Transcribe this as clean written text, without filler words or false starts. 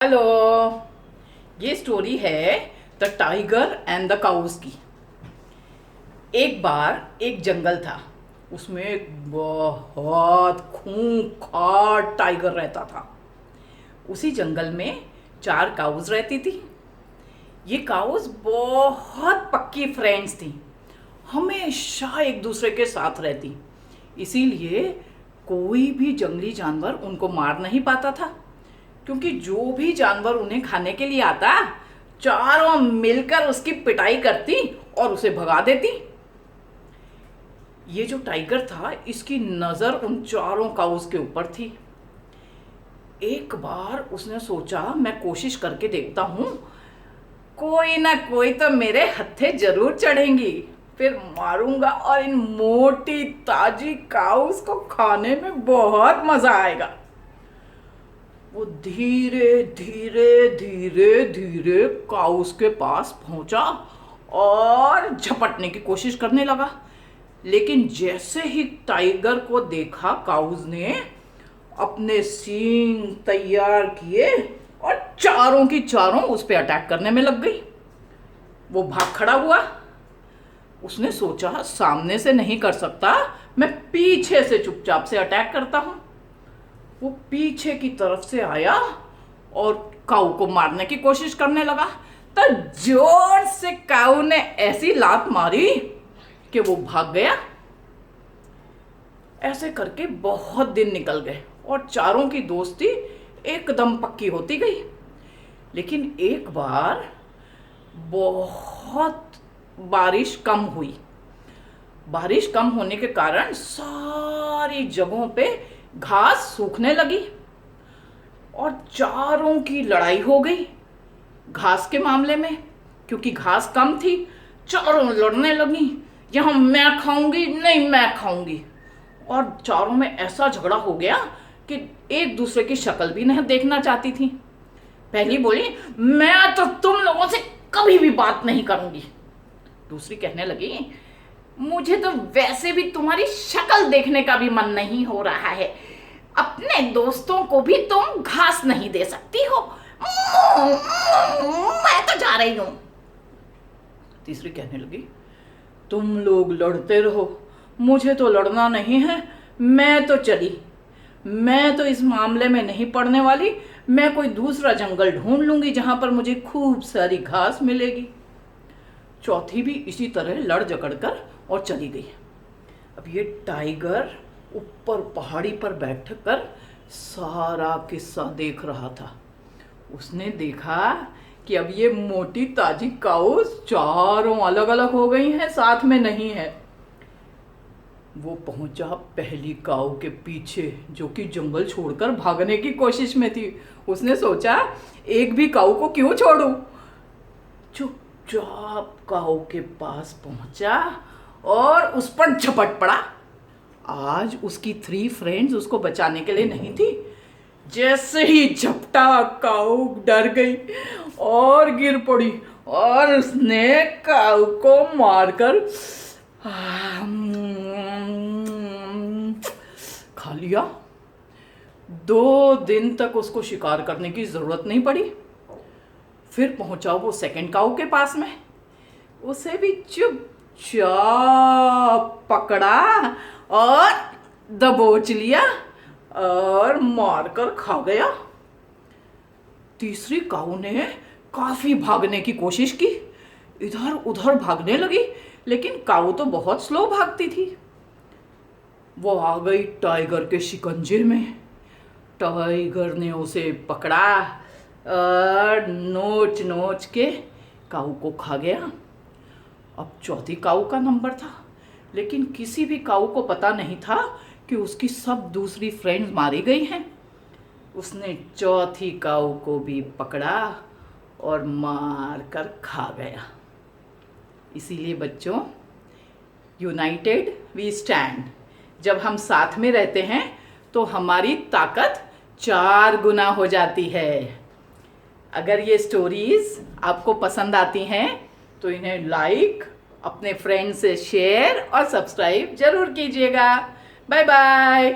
Hello. ये story है the tiger and the cows की। एक बार एक जंगल था। उसमें एक बहुत खूंखार टाइगर रहता था। उसी जंगल में 4 काउस रहती थी। ये काउस बहुत पक्की फ्रेंड्स थी, हमेशा एक दूसरे के साथ रहती। इसीलिए कोई भी जंगली जानवर उनको मार नहीं पाता था, क्योंकि जो भी जानवर उन्हें खाने के लिए आता, चारों मिलकर उसकी पिटाई करती और उसे भगा देती। ये जो टाइगर था, इसकी नज़र उन चारों काउस के ऊपर थी। एक बार उसने सोचा, मैं कोशिश करके देखता हूँ, कोई ना कोई तो मेरे हत्थे जरूर चढ़ेंगी, फिर मारूंगा और इन मोटी ताजी काउस को खाने में बहुत मजा आएगा। वो धीरे धीरे धीरे धीरे काउस के पास पहुंचा और झपटने की कोशिश करने लगा। लेकिन जैसे ही टाइगर को देखा, काउस ने अपने सींग तैयार किए और चारों की चारों उस पर अटैक करने में लग गई। वो भाग खड़ा हुआ। उसने सोचा, सामने से नहीं कर सकता, मैं पीछे से चुपचाप से अटैक करता हूं। वो पीछे की तरफ से आया और काऊ को मारने की कोशिश करने लगा। तो जोर से काऊ ने ऐसी लात मारी कि वो भाग गया। ऐसे करके बहुत दिन निकल गए और चारों की दोस्ती एकदम पक्की होती गई। लेकिन एक बार बहुत बारिश कम हुई। बारिश कम होने के कारण सारी जगहों पे घास सूखने लगी और चारों की लड़ाई हो गई घास के मामले में। क्योंकि घास कम थी, चारों लड़ने लगी, यहाँ मैं खाऊंगी, नहीं मैं खाऊंगी। और चारों में ऐसा झगड़ा हो गया कि एक दूसरे की शक्ल भी नहीं देखना चाहती थी। पहली बोली, मैं तो तुम लोगों से कभी भी बात नहीं करूंगी। दूसरी कहने लगी, मुझे तो वैसे भी तुम्हारी शक्ल देखने का भी मन नहीं हो रहा है, अपने दोस्तों को भी तुम घास नहीं दे सकती हो, मैं तो जा रही हूं। तीसरी कहने लगी, तुम लोग लड़ते रहो, मुझे तो लड़ना नहीं है, मैं तो चली, मैं तो इस मामले में नहीं पड़ने वाली, मैं कोई दूसरा जंगल ढूंढ लूंगी जहां पर मुझे खूब सारी घास मिलेगी। चौथी भी इसी तरह लड़ झगड़ कर और चली गई। अब ये टाइगर ऊपर पहाड़ी पर बैठकर सारा किस्सा देख रहा था। उसने देखा कि अब ये मोटी ताजी काउस चारों अलग अलग हो गई हैं, साथ में नहीं है। वो पहुंचा पहली काऊ के पीछे, जो कि जंगल छोड़कर भागने की कोशिश में थी। उसने सोचा, एक भी काऊ को क्यों छोड़ूं। चुपचाप काऊ के पास पहुंचा और उस पर झपट पड़ा। आज उसकी 3 फ्रेंड्स उसको बचाने के लिए नहीं थी। जैसे ही झपटा, काऊ डर गई और गिर पड़ी और उसने काऊ को मारकर खा लिया। 2 दिन तक उसको शिकार करने की जरूरत नहीं पड़ी। फिर पहुंचा वो सेकंड काऊ के पास में, उसे भी चुपचाप पकड़ा और दबोच लिया और मारकर खा गया। तीसरी काऊ ने काफी भागने की कोशिश की, इधर उधर भागने लगी, लेकिन काऊ तो बहुत स्लो भागती थी। वो आ गई टाइगर के शिकंजे में। टाइगर ने उसे पकड़ा और नोच नोच के काऊ को खा गया। अब चौथी काऊ का नंबर था, लेकिन किसी भी काऊ को पता नहीं था कि उसकी सब दूसरी फ्रेंड्स मारी गई हैं। उसने चौथी काऊ को भी पकड़ा और मार कर खा गया। इसीलिए बच्चों, यूनाइटेड वी स्टैंड। जब हम साथ में रहते हैं तो हमारी ताकत 4 गुना हो जाती है। अगर ये स्टोरीज आपको पसंद आती हैं तो इन्हें लाइक, अपने फ्रेंड्स से शेयर और सब्सक्राइब जरूर कीजिएगा। Bye bye.